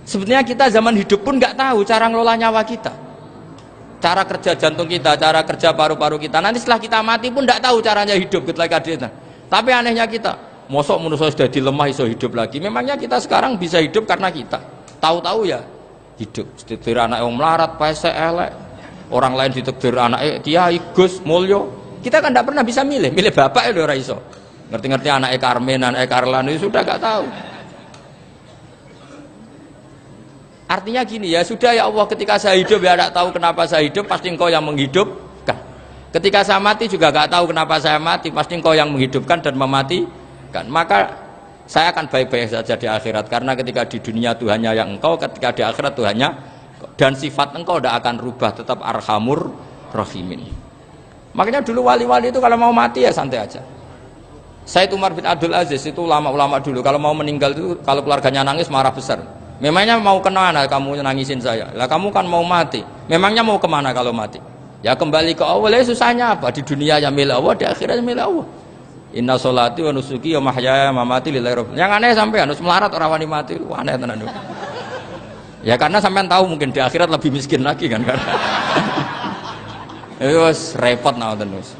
Sebenarnya kita zaman hidup pun gak tahu cara ngelola nyawa kita. Cara kerja jantung kita, cara kerja paru-paru kita. Nanti setelah kita mati pun gak tahu caranya hidup ketika kita. Tapi anehnya kita, mosok manusia sudah dilemah iso hidup lagi. Memangnya kita sekarang bisa hidup karena kita tahu-tahu ya hidup. Ditakdir anak yang melarat, pesek, elek. Orang lain ditakdir anak kiai, Gus, mulyo. Kita kan tidak pernah bisa milih bapak itu ora iso. Ngerti-ngerti anak Karmen, anak Karlan itu sudah gak tahu. Artinya gini ya sudah ya Allah, ketika saya hidup ya tidak tahu kenapa saya hidup, pasti Engkau yang menghidupkan. Ketika saya mati juga gak tahu kenapa saya mati, pasti Engkau yang menghidupkan dan mematikan. Maka saya akan baik-baik saja di akhirat, karena ketika di dunia Tuhannya yang Engkau, ketika di akhirat Tuhannya, dan sifat Engkau tidak akan rubah, tetap arhamur rahimin. Makanya dulu wali-wali itu kalau mau mati ya santai aja. Sayyid Umar bin Abdul Aziz itu ulama-ulama dulu kalau mau meninggal itu kalau keluarganya nangis marah besar. Memangnya mau kemana kamu nangisin saya? Lah kamu kan mau mati. Memangnya mau kemana kalau mati? Ya kembali ke Allah. Ya susahnya apa? Di dunia ya milik Allah, di akhirat milik Allah. Inna sholati wa nusuki wa mahyaya wa mamati lillahi rabbil. Yang aneh sampai harus melarat orang wani mati. Wah, aneh tenan. Ya karena sampean tahu mungkin di akhirat lebih miskin lagi kan. Wes repot naon terus.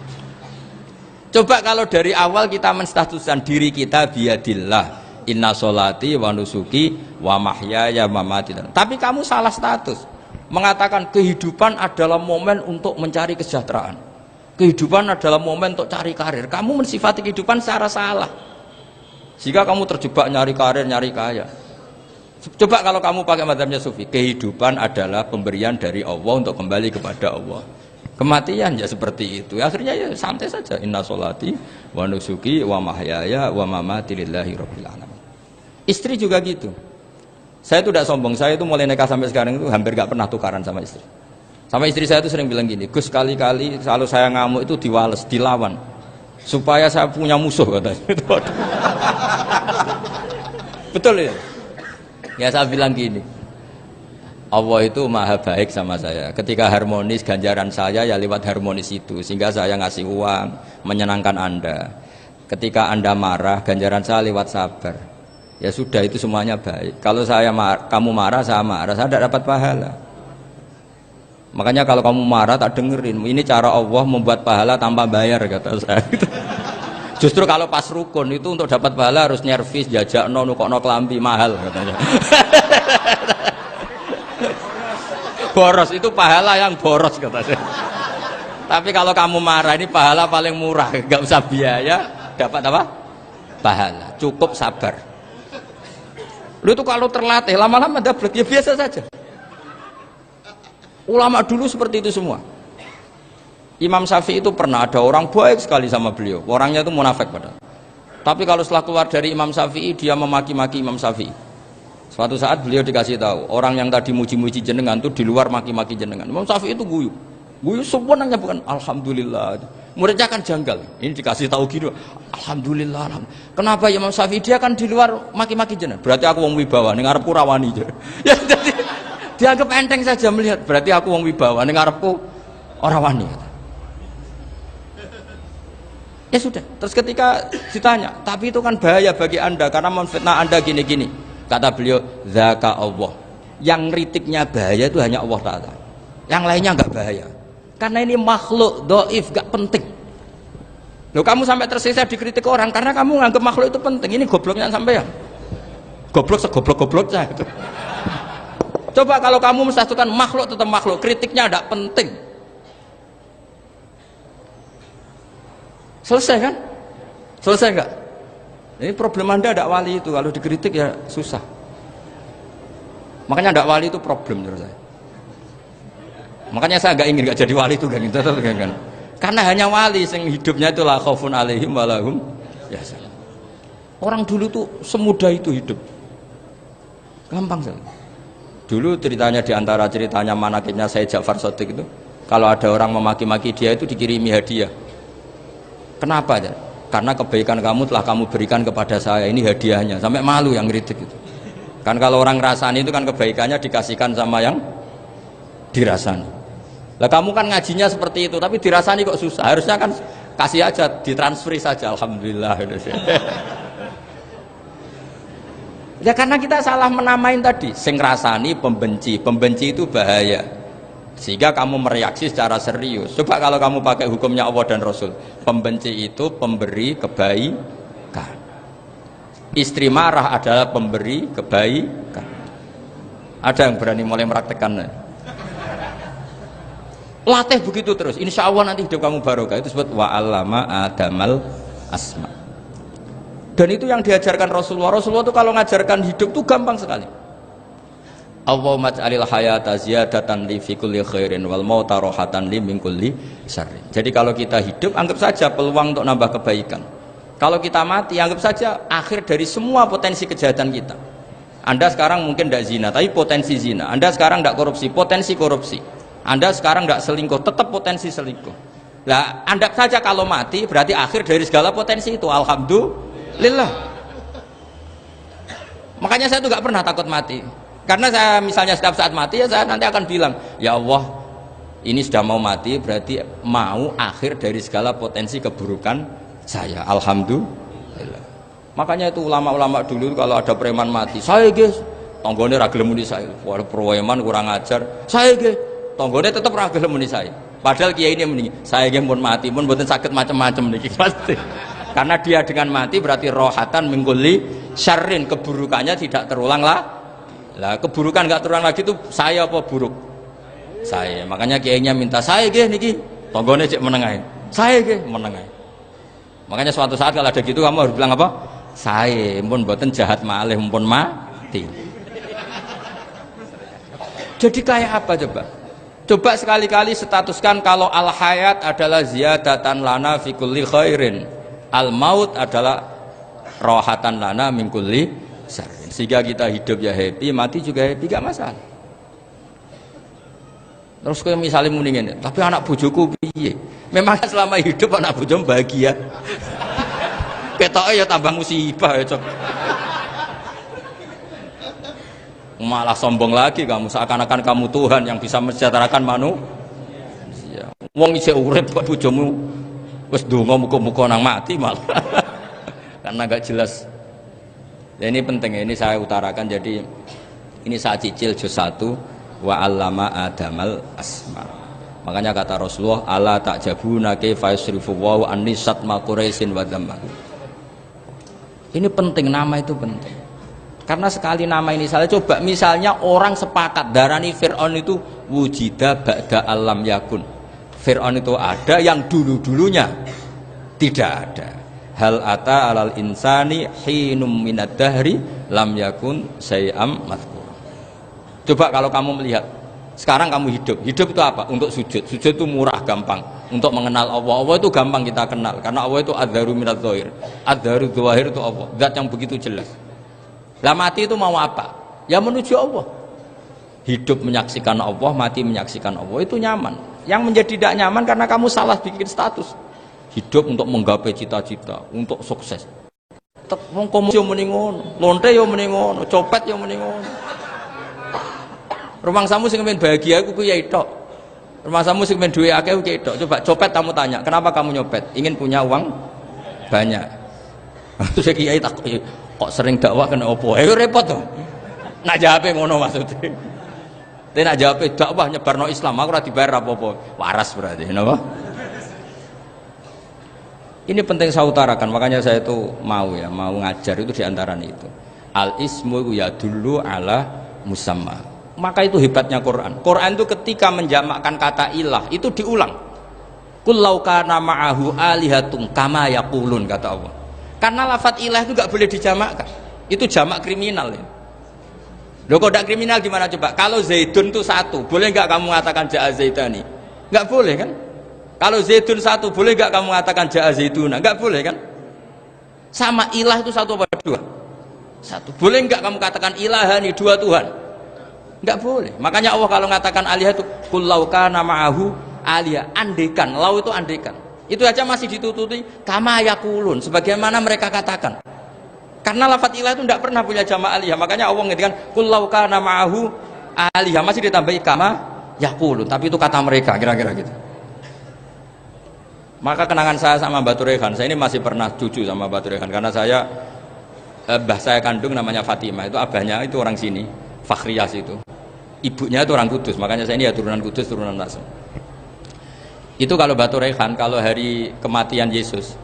Coba kalau dari awal kita menstatuskan diri kita biadillah. Inna sholati wa nusuki wa mahyaya wa mamati. Tapi kamu salah status. Mengatakan kehidupan adalah momen untuk mencari kesejahteraan. Kehidupan adalah momen untuk cari karir. Kamu mensifati kehidupan secara salah. Jika kamu terjebak nyari karir, nyari kaya. Coba kalau kamu pakai mazhabnya Sufi, kehidupan adalah pemberian dari Allah untuk kembali kepada Allah. Kematian ya seperti itu. Akhirnya ya santai saja. Inna sholati wa nusuki wa mahyaya wa mamati lillahi rabbil alamin. Istri juga gitu. Saya itu tidak sombong. Saya itu mulai nikah sampai sekarang itu hampir gak pernah tukaran sama istri. Sama istri saya itu sering bilang gini, Gus kali-kali kalau saya ngamuk itu diwales, dilawan. Supaya saya punya musuh katanya. Betul ya? Ya saya bilang gini. Allah itu maha baik sama saya. Ketika harmonis, ganjaran saya ya lewat harmonis itu. Sehingga saya ngasih uang, menyenangkan Anda. Ketika Anda marah, ganjaran saya lewat sabar. Ya sudah, itu semuanya baik. Kalau kamu marah, saya tidak dapat pahala. Makanya kalau kamu marah, tak dengerin. Ini cara Allah membuat pahala tanpa bayar, kata saya. Justru kalau pas rukun itu untuk dapat pahala harus nyervis, jajak, nukokno kelambi, mahal katanya. Boros itu pahala yang boros katanya. Tapi kalau kamu marah ini pahala paling murah, nggak usah biaya, dapat apa? Pahala, cukup sabar. Lu itu kalau terlatih lama-lama dapat ya biasa saja. Ulama dulu seperti itu semua. Imam Syafi'i itu pernah ada orang baik sekali sama beliau, orangnya itu munafik padahal. Tapi kalau setelah keluar dari Imam Syafi'i dia memaki-maki Imam Syafi'i. Suatu saat beliau dikasih tahu, orang yang tadi muji-muji jenengan itu di luar maki-maki jenengan. Imam Syafi'i itu guyu sebenarnya bukan alhamdulillah. Muridnya kan janggal. Ini dikasih tahu gitu, alhamdulillah. Kenapa Imam Syafi'i dia kan di luar maki-maki jenengan? Berarti aku wong wibawa, ning ngarepku rawani. Ya jadi dianggap enteng saja melihat. Berarti aku wong wibawa, ning ngarepku ora wani. Ya sudah. Terus ketika ditanya, tapi itu kan bahaya bagi Anda karena memfitnah Anda gini-gini. Kata beliau, zaka Allah. Yang kritiknya bahaya itu hanya Allah Ta'ala. Yang lainnya enggak bahaya. Karena ini makhluk dhaif, enggak penting. Loh, kamu sampai tersisa dikritik orang karena kamu nganggap makhluk itu penting. Ini gobloknya sampean. Goblok segoblok-goblok saya itu. Coba kalau kamu mensatukan makhluk tetap makhluk, kritiknya enggak penting. Selesai kan? Selesai enggak? Ini problem Anda tidak wali itu, kalau dikritik ya susah. Makanya tidak wali itu problem menurut saya. Makanya saya nggak ingin nggak jadi wali itu kan. Karena hanya wali yang hidupnya itu la khaufun alaihim walahum yahzanun. Orang dulu tuh semudah itu hidup, gampang sekali. Dulu ceritanya diantara ceritanya manakibnya Sayyid Ja'far Shadiq itu, kalau ada orang memaki-maki dia itu dikirimi hadiah. Kenapa ya? Karena kebaikan kamu telah kamu berikan kepada saya, ini hadiahnya. Sampai malu yang ngeritik itu. Kan kalau orang rasani itu kan kebaikannya dikasihkan sama yang dirasani. Lah kamu kan ngajinya seperti itu, tapi dirasani kok susah. Harusnya kan kasih aja, ditransferi saja. Alhamdulillah. Ya karena kita salah menamain tadi. Sing rasani pembenci, pembenci itu bahaya. Sehingga kamu mereaksi secara serius. Coba kalau kamu pakai hukumnya Allah dan Rasul, pembenci itu pemberi kebaikan, istri marah adalah pemberi kebaikan. Ada yang berani mulai meraktekan? Latih begitu terus, insya Allah nanti hidup kamu barokah. Itu disebut wa'allama adamal asma. Dan itu yang diajarkan Rasulullah. Rasulullah itu kalau ngajarkan hidup itu gampang sekali. Allahumma ja'alil hayata ziyadatan li fi kulli khairin wal mauta rohatan li min kulli syarrin. Jadi kalau kita hidup anggap saja peluang untuk nambah kebaikan. Kalau kita mati anggap saja akhir dari semua potensi kejahatan kita. Anda sekarang mungkin tidak zina tapi potensi zina. Anda sekarang tidak korupsi, potensi korupsi. Anda sekarang tidak selingkuh, tetap potensi selingkuh. Lah anggap saja kalau mati berarti akhir dari segala potensi itu. Alhamdulillah. Makanya saya tuh nggak pernah takut mati. Karena saya misalnya setiap saat mati ya saya nanti akan bilang, ya Allah ini sudah mau mati berarti mau akhir dari segala potensi keburukan saya. Alhamdulillah. Makanya itu ulama-ulama dulu kalau ada preman mati, saya guys, tonggone ra gelem muni saya. Wah, preman kurang ajar. Saya guys, tonggone tetap ra gelem muni saya. Padahal kiai ini muni, saya guys pun mati pun mboten saged macam-macam niki pasti. Karena dia dengan mati berarti rohatan mengguli syarrin, keburukannya tidak terulang lah. Lah keburukan nggak terulang lagi itu saya apa buruk? Saya. Makanya kiainya minta saya niki tonggone cek menengahin. Saya ke meneng ae. Makanya suatu saat kalau ada gitu kamu harus bilang apa? Saya pun mboten jahat malih pun mati. Jadi kayak apa coba? Coba sekali-kali statuskan kalau al hayat adalah ziyadatan lana fi kulli khairin. Al maut adalah rohatan lana min kulli syarrin. Sehingga kita hidup ya happy, mati juga happy, gak masalah. Terus kayak misalnya mendingin, tapi anak bojoku piye? Memang selama hidup anak bojo bahagia. Ketoknya ya tambah musibah ya cok. Malah sombong lagi kamu, seakan-akan kamu Tuhan yang bisa mensejahterakan manusia. Wong isih urip kok bojomu wis ndonga muga-muga nang mati malah. Karena gak jelas. Ya ini penting, ini saya utarakan. Jadi ini saya cicil juz 1 wa 'allama adamal asma. Makanya kata Rasulullah, ala ta'jabuna kaifa yusrifu wa annisat ma quraisin wa dhamma. Ini penting, nama itu penting. Karena sekali nama ini salah, coba misalnya orang sepakat darani Fir'aun itu wujida ba'da alam yakun. Fir'aun itu ada yang dulu-dulunya tidak ada. Hal ata alal insani hinum minad dahri lam yakun syai'am madhkur. Coba kalau kamu melihat sekarang kamu hidup itu apa? Untuk sujud. Sujud itu murah, gampang. Untuk mengenal Allah. Allah itu gampang kita kenal karena Allah itu adzaru minadz dzahir. Adzaru dzahir itu Allah, zat yang begitu jelas. Lah mati itu mau apa? Ya menuju Allah. Hidup menyaksikan Allah, mati menyaksikan Allah, itu nyaman. Yang menjadi tidak nyaman karena kamu salah bikin status. Hidup untuk menggapai cita-cita, untuk sukses. Wong komunis yo muni ngono, lonte yo muni ngono, copet yo muni ngono. Rumangsamu sing men bahagia iku kuwi tok. Rumangsamu sing men duwe akeh kuwi tok. Coba copet kamu tanya, kenapa kamu nyopet? Ingin punya uang banyak. Terus kiai tak kok sering dakwah kena opo? Repot to. Nak jawabe ngono maksudnya. Tapi nak jawabe dakwah nyebarno Islam, aku ora dibayar apa-apa. Waras berarti, napa? Ini penting saya utarakan, makanya saya itu mau ngajar itu diantaranya itu. Al ismu ya dulu ala musamma. Maka itu hebatnya Quran. Quran itu ketika menjamakkan kata ilah itu diulang. Qul law kana ma'ahu alihatun kama yaqulun, kata Allah. Karena lafadz ilah itu nggak boleh dijamakkan. Itu jamak kriminal ya. Loh kok tidak kriminal gimana coba? Kalau Zaidun itu satu, boleh nggak kamu mengatakan ja'a Zaidani? Nggak boleh kan? Kalau Zaidun satu, boleh nggak kamu mengatakan ja'a Zaiduna? Nggak boleh kan? Sama ilah itu satu apa dua? Satu. Boleh nggak kamu katakan ilahani, dua Tuhan? Nggak boleh. Makanya Allah kalau mengatakan alihah itu qul law kana ma'ahu alihah, andekan. Lau itu andekan. Itu aja masih ditututi kama yaqulun, sebagaimana mereka katakan. Karena lafadz ilah itu tidak pernah punya jamak alihah. Makanya Allah mengatakan qul law kana ma'ahu alihah, masih ditambahi kama yaqulun, tapi itu kata mereka kira-kira gitu. Maka kenangan saya sama Mbak Turehan, saya ini masih pernah cucu sama Mbak Turehan karena saya mbah saya kandung namanya Fatimah, itu abahnya itu orang sini, Fakhriyas itu. Ibunya itu orang Kudus, makanya saya ini ya turunan Kudus, turunan Nasr. Itu kalau Mbak Turehan, kalau hari kematian Yesus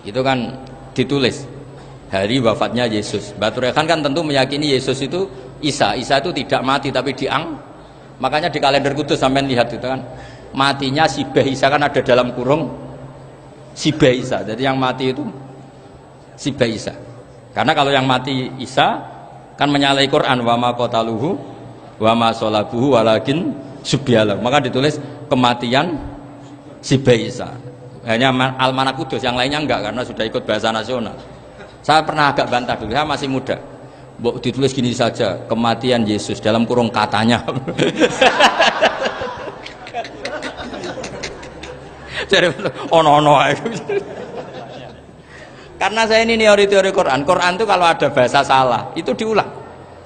itu kan ditulis hari wafatnya Yesus. Mbak Turehan kan tentu meyakini Yesus itu Isa itu tidak mati tapi makanya di kalender Kudus sampai lihat itu kan matinya Sibah Isa, kan ada dalam kurung Sibah Isa, jadi yang mati itu Sibah Isa. Karena kalau yang mati Isa kan menyalahi Quran, wa ma qataluhu wa ma sholabuhu walakin subyalah, maka ditulis kematian Sibah Isa. Hanya Almanak Kudus, yang lainnya enggak karena sudah ikut bahasa nasional. Saya pernah agak bantah dulu, saya masih muda, ditulis gini saja, kematian Yesus dalam kurung katanya. Jadi ono karena saya ini teori Quran itu kalau ada bahasa salah itu diulang.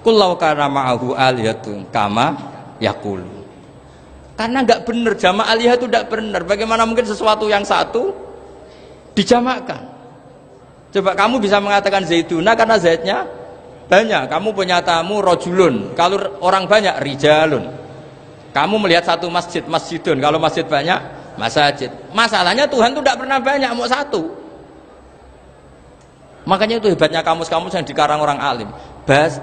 Qul law kana ma'ahu alihatun kama yaqul. Karena nggak benar, jamak alihah itu tidak benar. Bagaimana mungkin sesuatu yang satu dijamakkan? Coba kamu bisa mengatakan Zaiduna karena zaitnya banyak. Kamu punya tamu rojulun, kalau orang banyak rijalun. Kamu melihat satu masjid, masjidun, kalau masjid banyak masajid. Masalahnya Tuhan itu tidak pernah banyak, mau satu. Makanya itu hebatnya kamus-kamus yang dikarang orang alim.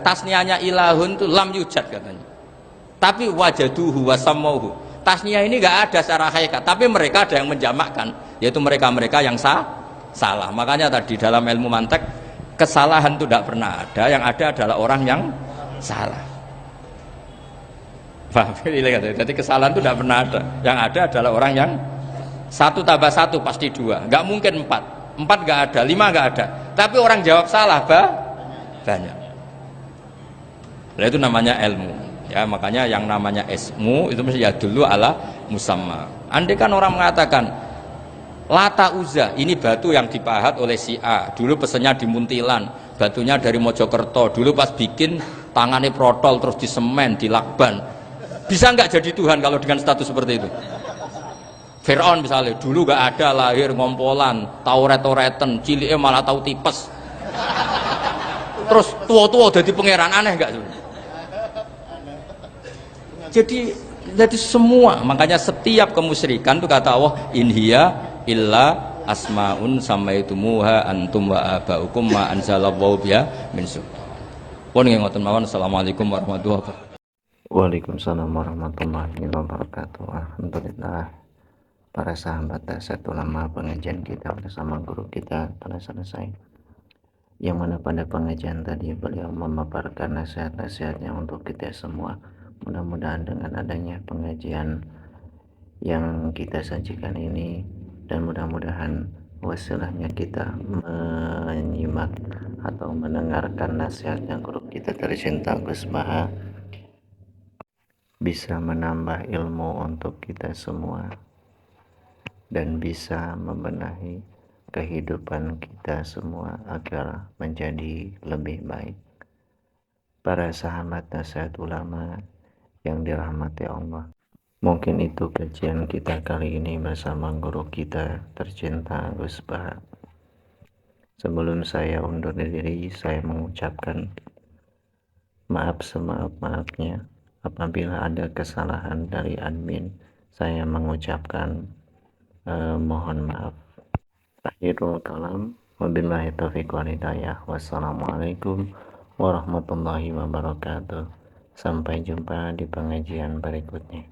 Tasniahnya ilahun itu lam yujad katanya. Tapi wajaduhu wasamauhu. Tasniah ini nggak ada secara hakikat, tapi mereka ada yang menjamakkan yaitu mereka-mereka yang salah. Makanya tadi dalam ilmu mantek kesalahan itu tidak pernah ada, yang ada adalah orang yang salah. Paham? Jadi kesalahan itu tidak pernah ada, yang ada adalah orang yang 1 tambah 1 pasti 2, nggak mungkin 4 nggak ada, 5 nggak ada, tapi orang jawab salah banyak. Nah, itu namanya ilmu ya. Makanya yang namanya ismu itu mesti ya dulu ala musamma. Andai kan orang mengatakan Lata Uzza ini batu yang dipahat oleh si A, dulu pesennya di Muntilan, batunya dari Mojokerto, dulu pas bikin tangannya protol terus disemen, dilakban, bisa nggak jadi Tuhan kalau dengan status seperti itu? Fir'aun misalnya, dulu nggak ada, lahir ngompolan, tahu retoreten, ciliknya malah tahu tipes, terus tua-tua jadi pangeran, aneh nggak? Jadi semua, makanya setiap kemusyrikan itu kata Allah, inhiya illa asmaun samaitumuha antum wa abaukum ma anzalallahu biha min sultan. Pun ngoten mawon. Assalamualaikum warahmatullahi wabarakatuh. Waalaikumsalam warahmatullahi wabarakatuh. Alhamdulillah, para sahabat Dasyat Ulama, pengajian kita bersama guru kita telah selesai. Yang mana pada pengajian tadi beliau memaparkan nasihat-nasihatnya untuk kita semua. Mudah-mudahan dengan adanya pengajian yang kita sajikan ini, dan mudah-mudahan wasilahnya kita menyimak atau mendengarkan nasihatnya guru kita tercinta Gus Baha, bisa menambah ilmu untuk kita semua dan bisa membenahi kehidupan kita semua agar menjadi lebih baik. Para sahabat nasihat ulama yang dirahmati Allah, mungkin itu kajian kita kali ini bersama guru kita tercinta Gus Baha. Sebelum saya undur diri, saya mengucapkan maaf semaaf-maafnya apabila ada kesalahan dari admin. Saya mengucapkan mohon maaf. Akhirul kalam, wabillahi taufiq wal hidayah. Wassalamualaikum warahmatullahi wabarakatuh. Sampai jumpa di pengajian berikutnya.